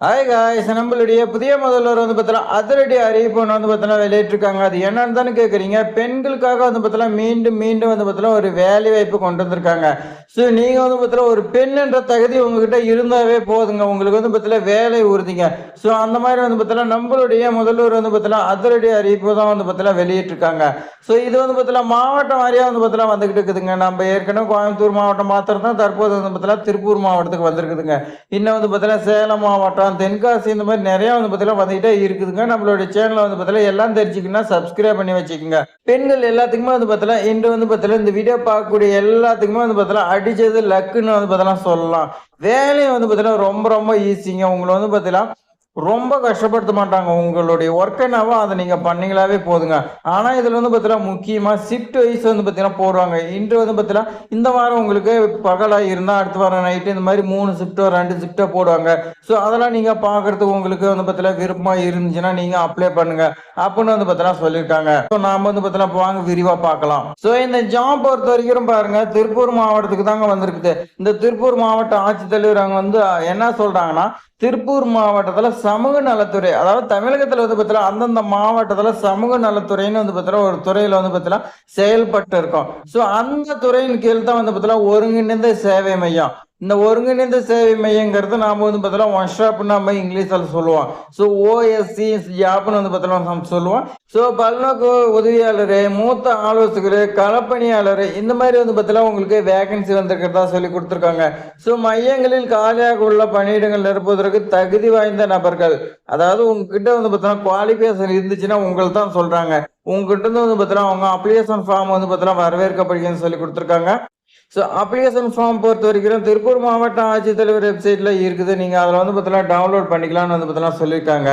Hi guys, நம்மளுடைய புதிய முதல்வர் வந்து பார்த்தீங்கன்னா அதிரடி அறிவிப்பு ஒன்று வந்து பார்த்தீங்கன்னா வெளியிட்டிருக்காங்க. அது என்னன்னு தானே கேட்குறீங்க. பெண்களுக்காக வந்து பார்த்தீங்கன்னா மீண்டும் மீண்டும் வந்து பார்த்தீங்கன்னா ஒரு வேலை வாய்ப்பு கொண்டு வந்திருக்காங்க. ஸோ நீங்கள் வந்து பார்த்தீங்கன்னா ஒரு பெண் என்ற தகுதி உங்ககிட்ட இருந்தாவே போதுங்க, உங்களுக்கு வந்து பார்த்தீங்கன்னா வேலை உறுதிங்க. ஸோ அந்த மாதிரி வந்து பார்த்தீங்கன்னா நம்மளுடைய முதல்வர் வந்து பார்த்தீங்கன்னா அதிரடி அறிவிப்பு தான் வந்து பார்த்தீங்கன்னா வெளியிட்டிருக்காங்க. ஸோ இது வந்து பார்த்தீங்கன்னா மாவட்டம் வாரியாக வந்து பார்த்தீங்கன்னா வந்துகிட்டு இருக்குதுங்க. நம்ம ஏற்கனவே கோயம்புத்தூர் மாவட்டம் மாத்திரம் தான், தற்போது வந்து பார்த்தீங்கன்னா திருப்பூர் மாவட்டத்துக்கு வந்திருக்குதுங்க. இன்னும் வந்து பார்த்தீங்கன்னா சேலம் மாவட்டம், தென்காசி இந்த மாதிரி நிறைய வந்து பார்த்தீங்கன்னா வந்துகிட்டே இருக்குதுங்க. நம்மளுடைய சேனலை வந்து பார்த்தீங்கன்னா எல்லாம் தெரிஞ்சுக்கணும்னா சப்ஸ்கிரைப் பண்ணி வச்சுக்கோங்க. பெண்கள் எல்லாத்துக்குமே வந்து பார்த்தீங்கன்னா இன்று வந்து பார்த்தீங்கன்னா இந்த வீடியோ பார்க்கக்கூடிய எல்லாத்துக்குமே வந்து பார்த்தீங்கன்னா அடிச்சது லக்குன்னு வந்து பார்த்தீங்கன்னா சொல்லலாம். வேலையும் வந்து பார்த்தீங்கன்னா ரொம்ப ரொம்ப ஈஸிங்க. உங்களை வந்து பார்த்தீங்கன்னா ரொம்ப கஷ்டப்படுத்த மாட்டாங்க. உங்களுடைய ஒர்க் என்னவோ அதை நீங்கள் பண்ணீங்களாவே போதுங்க. ஆனால் இதில் வந்து பார்த்தீங்கன்னா முக்கியமாக ஷிஃப்ட் வைஸ் வந்து பார்த்தீங்கன்னா போடுவாங்க. இன்று வந்து பார்த்தீங்கன்னா இந்த வாரம் உங்களுக்கு பகலாக இருந்தால் அடுத்த வாரம் நைட்டு இந்த மாதிரி 3 ஷிஃப்ட்டோ 2 ஷிஃப்ட்டோ போடுவாங்க. ஸோ அதெல்லாம் நீங்கள் பார்க்குறதுக்கு உங்களுக்கு வந்து பார்த்தீங்கன்னா விருப்பமாக இருந்துச்சுன்னா நீங்கள் அப்ளை பண்ணுங்க அப்படின்னு வந்து பார்த்தீங்கன்னா சொல்லியிருக்காங்க. ஸோ நாம் வந்து பார்த்தீங்கன்னா வாங்க விரிவாக பார்க்கலாம். ஸோ இந்த ஜாப் பொறுத்த வரைக்கும் பாருங்க, திருப்பூர் மாவட்டத்துக்கு தாங்க வந்திருக்குது. இந்த திருப்பூர் மாவட்ட ஆட்சித்தலைவர் அவங்க வந்து என்ன சொல்றாங்கன்னா, திருப்பூர் மாவட்டத்துல சமூக நலத்துறை, அதாவது தமிழகத்துல வந்து பார்த்தீங்கன்னா அந்தந்த மாவட்டத்துல சமூக நலத்துறைன்னு வந்து பார்த்தீங்கன்னா ஒரு துறையில வந்து பார்த்தீங்கன்னா செயல்பட்டு இருக்கோம். ஸோ அந்த துறையின் கீழ் தான் வந்து பார்த்தீங்கன்னா ஒருங்கிணைந்த சேவை மையம். இந்த ஒருங்கிணைந்த சேவை மையங்கிறது நாம வந்து பார்த்தீங்கன்னா ஒன் ஸ்டாப்னு நம்ம இங்கிலீஷில் சொல்லுவோம். ஸோ ஓஎஸ்சி ஜாப்னு வந்து பார்த்தீங்கன்னா நம்ம சொல்லுவோம். ஸோ பல்நோக்கு உதவியாளர், மூத்த ஆலோசகர், களப்பணியாளர் இந்த மாதிரி வந்து பார்த்தீங்கன்னா உங்களுக்கு வேகன்சி வந்திருக்கிறதா சொல்லி கொடுத்துருக்காங்க. ஸோ மையங்களில் காலியாக உள்ள பணியிடங்கள் நிரப்புவதற்கு தகுதி வாய்ந்த நபர்கள், அதாவது உங்ககிட்ட வந்து பார்த்தீங்கன்னா குவாலிஃபிகேஷன் இருந்துச்சுன்னா உங்களை தான் சொல்றாங்க. உங்ககிட்ட இருந்து வந்து பார்த்தீங்கன்னா அவங்க அப்ளிகேஷன் ஃபார்ம் வந்து பார்த்தீங்கன்னா வரவேற்கப்படுகிறதுன்னு சொல்லி கொடுத்துருக்காங்க. ஸோ அப்ளிகேஷன் ஃபார்ம் பொறுத்த வரைக்கும் திருப்பூர் மாவட்ட ஆட்சித்தலைவர் வெப்சைட்ல இருக்குது. நீங்கள் அதில் வந்து பார்த்தீங்கன்னா டவுன்லோட் பண்ணிக்கலாம்னு வந்து பார்த்தீங்கன்னா சொல்லியிருக்காங்க.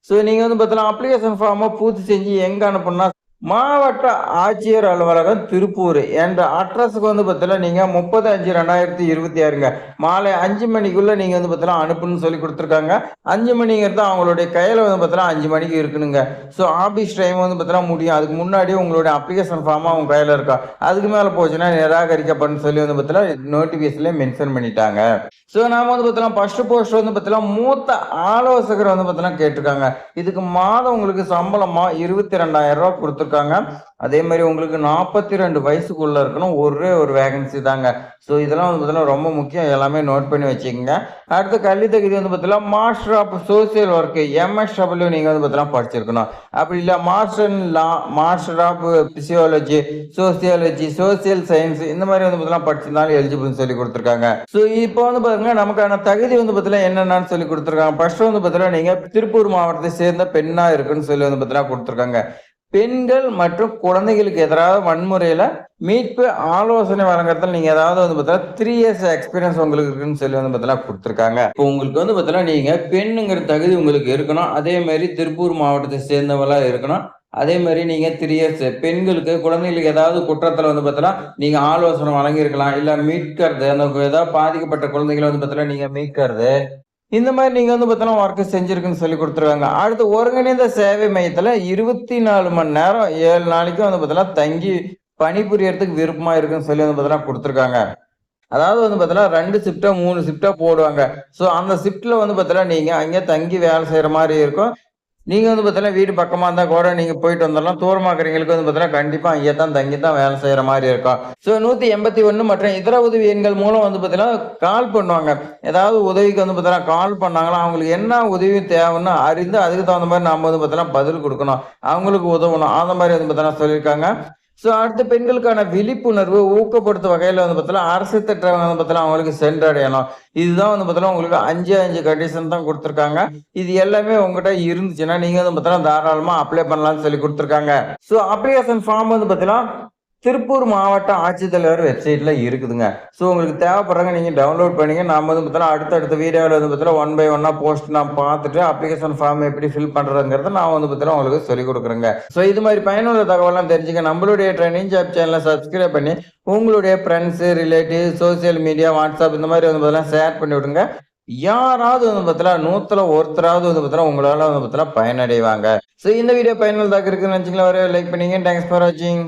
ஸோ நீங்கள் வந்து பார்த்தீங்கன்னா அப்ளிகேஷன் ஃபார்மை பூர்த்தி செஞ்சு எங்கே அனுப்பணும்னா, மாவட்ட ஆட்சியர் அலுவலகம் திருப்பூர் என்ற அட்ரஸுக்கு வந்து பார்த்தீங்கன்னா நீங்கள் 30/5/2026ங்க மாலை 5 மணிக்குள்ள நீங்கள் வந்து பார்த்தீங்கன்னா அனுப்புன்னு சொல்லி கொடுத்துருக்காங்க. 5 மணிங்கிறது அவங்களுடைய கையில் வந்து பார்த்தீங்கன்னா 5 மணிக்கு இருக்கணுங்க. ஸோ ஆஃபீஸ் டைம் வந்து பார்த்தீங்கன்னா முடியும். அதுக்கு முன்னாடி உங்களுடைய அப்ளிகேஷன் ஃபார்மாக அவங்க கையில் இருக்கா. அதுக்கு மேலே போச்சுன்னா நிராகரிக்கப்படும் சொல்லி வந்து பார்த்தீங்கன்னா நோட்டிஃபிகேஷன்லேயே மென்ஷன் பண்ணிட்டாங்க. ஸோ நாம வந்து பார்த்தீங்கன்னா ஃபர்ஸ்ட் போஸ்ட் வந்து பார்த்தீங்கன்னா மூத்த ஆலோசகர் வந்து பார்த்தீங்கன்னா கேட்டிருக்காங்க. இதுக்கு மாதம் உங்களுக்கு சம்பளமா 22,000 ரூபா கொடுத்துருக்காங்க. அதே மாதிரி உங்களுக்கு 42 வயசுக்குள்ள இருக்கணும். ஒரே ஒரு வேகன்சி தாங்க. ஸோ இதெல்லாம் வந்து பார்த்தீங்கன்னா ரொம்ப முக்கியம். எல்லாமே நோட் பண்ணி வச்சுக்கோங்க. அடுத்த கல்வி தகுதி வந்து பார்த்தீங்கன்னா master of social work MSW நீங்கள் வந்து பார்த்தீங்கன்னா படிச்சிருக்கணும். அப்படி இல்லை master in law, master of physiology, sociology, social science இந்த மாதிரி வந்து பார்த்தீங்கன்னா படிச்சிருந்தாலும் எலிஜிபிள்னு சொல்லி கொடுத்துருக்காங்க. ஸோ இப்போ வந்து பாருங்க நமக்கான தகுதி வந்து பார்த்தீங்கன்னா என்னென்னு சொல்லி கொடுத்துருக்காங்க. ஃபர்ஸ்ட் வந்து பார்த்தீங்கன்னா நீங்க திருப்பூர் மாவட்டத்தை சேர்ந்த பெண்ணா இருக்குன்னு சொல்லி வந்து பார்த்தீங்கன்னா கொடுத்துருக்காங்க. பெண்கள் மற்றும் குழந்தைகளுக்கு எதிராக வன்முறையில மீட்பு ஆலோசனை வழங்குறதுல நீங்க ஏதாவது வந்து பார்த்தீங்கன்னா 3 years எக்ஸ்பீரியன்ஸ் உங்களுக்கு இருக்குன்னு சொல்லி வந்து பார்த்தீங்கன்னா கொடுத்துருக்காங்க. இப்போ உங்களுக்கு வந்து பார்த்தீங்கன்னா நீங்க பெண்ணுங்கிற தகுதி உங்களுக்கு இருக்கணும். அதே மாதிரி திருப்பூர் மாவட்டத்தை சேர்ந்தவங்களா இருக்கணும். அதே மாதிரி நீங்க 3 years பெண்களுக்கு குழந்தைகளுக்கு ஏதாவது குற்றத்துல வந்து பார்த்தீங்கன்னா நீங்க ஆலோசனை வழங்கியிருக்கலாம். இல்ல மீட்கிறது, அந்த ஏதாவது பாதிக்கப்பட்ட குழந்தைகளை வந்து பார்த்தீங்கன்னா நீங்க மீட்கிறது, இந்த மாதிரி நீங்க வந்து பார்த்தீங்கன்னா ஒர்க் செஞ்சிருக்குன்னு சொல்லி கொடுத்துருக்காங்க. அடுத்து ஒருங்கிணைந்த சேவை மையத்துல 24 மணி நேரம் 7 நாளைக்கும் வந்து பார்த்தீங்கன்னா தங்கி பணிபுரியறதுக்கு விருப்பமா இருக்குன்னு சொல்லி வந்து பார்த்தீங்கன்னா கொடுத்துருக்காங்க. அதாவது வந்து பார்த்தீங்கன்னா 2 ஷிஃப்டா 3 ஷிஃப்டா போடுவாங்க. ஸோ அந்த ஷிஃப்ட்ல வந்து பார்த்தீங்கன்னா நீங்க அங்கே தங்கி வேலை செய்யற மாதிரி இருக்கும். நீங்க வந்து பார்த்தீங்கன்னா வீடு பக்கமா இருந்தா கூட நீங்க போயிட்டு வந்துடலாம். தூரமா இருக்கிறவங்களுக்கு வந்து பார்த்தீங்கன்னா கண்டிப்பா அங்கே தான் தங்கி தான் வேலை செய்யற மாதிரி இருக்கும். ஸோ 181 மற்றும் இதர உதவி எண்கள் மூலம் வந்து பார்த்தீங்கன்னா கால் பண்ணுவாங்க. ஏதாவது உதவிக்கு வந்து பார்த்தீங்கன்னா கால் பண்ணாங்களா, அவங்களுக்கு என்ன உதவி தேவைன்னு அறிந்து அதுக்கு தகுந்த மாதிரி நம்ம வந்து பார்த்தீங்கன்னா பதில் கொடுக்கணும், அவங்களுக்கு உதவணும். அந்த மாதிரி வந்து பார்த்தீங்கன்னா சொல்லியிருக்காங்க. ஸோ அடுத்த பெண்களுக்கான விழிப்புணர்வு ஊக்கப்படுத்தும் வகையில் வந்து பார்த்தீங்கன்னா அரசு திட்டம் வந்து பார்த்தீங்கன்னா அவங்களுக்கு சென்றடையணும். இதுதான் வந்து பார்த்தீங்கன்னா உங்களுக்கு 5 கண்டிஷன் தான் கொடுத்துருக்காங்க. இது எல்லாமே உங்ககிட்ட இருந்துச்சுன்னா நீங்க வந்து பார்த்தீங்கன்னா தாராளமா அப்ளை பண்ணலாம்னு சொல்லி கொடுத்துருக்காங்க. ஸோ அப்ளிகேஷன் ஃபார்ம் வந்து பார்த்தீங்கன்னா திருப்பூர் மாவட்ட ஆட்சித்தலைவர் வெப்சைட்ல இருக்குதுங்க. ஸோ உங்களுக்கு தேவைப்படுறாங்க, நீங்க டவுன்லோட் பண்ணிங்க. நாம வந்து பார்த்தீங்கன்னா அடுத்தடுத்த வீடியோவில் வந்து பார்த்தீங்கன்னா 1 by 1 போஸ்ட் நான் பார்த்துட்டு அப்ளிகேஷன் ஃபார்ம் எப்படி ஃபில் பண்றதுங்கிறத நான் வந்து பார்த்தீங்கன்னா உங்களுக்கு சொல்லிக் கொடுக்குறேங்க. ஸோ இது மாதிரி பயனுள்ள தகவலாம் தெரிஞ்சுக்க நம்மளுடைய ட்ரெண்டிங் ஜாப் சேனலை சப்ஸ்கிரைப் பண்ணி உங்களுடைய friends, relative, social media, WhatsApp இந்த மாதிரி வந்து பார்த்தீங்கன்னா ஷேர் பண்ணி விடுங்க. யாராவது வந்து பார்த்தீங்கன்னா 100ல ஒருத்தராவது வந்து பார்த்தீங்கன்னா உங்களால வந்து பார்த்தீங்கன்னா பயனடைவாங்க. ஸோ இந்த வீடியோ பயனுள்ளதாக இருக்குன்னு நினைச்சீங்களா, லைக் பண்ணீங்க. தேங்க்ஸ் ஃபார் வாட்சிங்.